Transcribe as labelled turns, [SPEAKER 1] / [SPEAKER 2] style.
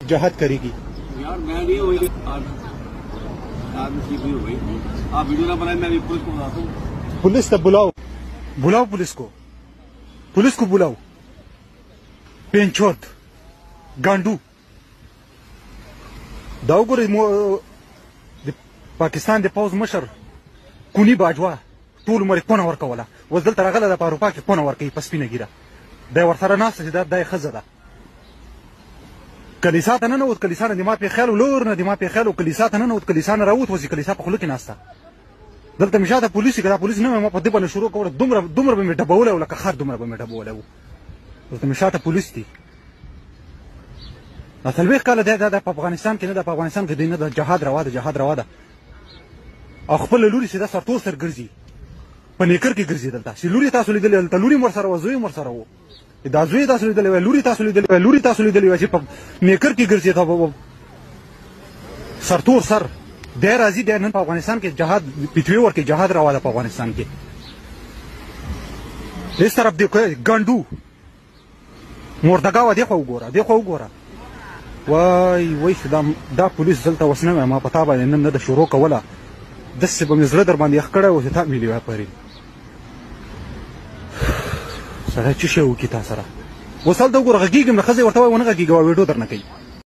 [SPEAKER 1] जहाद करेगी।
[SPEAKER 2] यार मैं नहीं हुई आप वीडियो ना बनाए, मैं अभी पुलिस को बुलाता हूँ।
[SPEAKER 1] पुलिस तब बुलाओ, बुलाओ पुलिस को बुलाओ। पेंचोद गांडू दाउगुर पाकिस्तान दे पौज मशर कुनी बाजवा طول عمري كونه ورکوله اوس دلته راغله د په اروپا کې کونه ورکوي په سپینه ګیره دی ورسره ناسته چې دا یې ښځه ده. کلیسا ته ننوت، کلیسا نه د ما پېښیال و، لور نه د ما پېښیال و، کلیسا ته ننوت، کلیسا نه راووت، اوس د کلیسا په خوله کې ناسته. دلته مې شاته پولیس که دا پولیس نه وی ما په دې باندې شروع کوله، دومره به مې ډبولی و لکه خر دومره به مې ډبولی و. دلته مې شاته پولیس دي. دا 40 کاله دی دا په افغانستان کې نه ده، په افغانستان کې دی نه ده، جهاد روا ده، جهاد روا ده. او خپله لورې چې دا سرتور سر ګرځي په نیکر کې ګرځي دلته چې لورې تاسو لیدلې دلته لورې ورسره وه، زوی ورسره و، دا زوی تاسو لیدلی وی، لورې تاسو لیدلې وی، لورې تاسو لیدلې وی چې په نیکر کې ګرځي ته سرتور سر دی راځي. دی نن په افغانستان کې جهاد پیتوی ورکوي، جهاد روا ده په افغانستان کې. هېڅ طرف دی ګنډو مردګاوه دې خوا وګوره، دې خوا وګوره. وای دا پولیس دلته اوس نه وایم ما په تا باندې نن نه ده شروع کوله، داسې به مې زړه در باندې یخ کړی و چې تا مې لیوه پرې. سړی څه شی وکړي تا سره؟ اوس هلته وګوره غږېږم نه، ښځې ورته وایي ونه غږېږه ویډیو در نه کوي.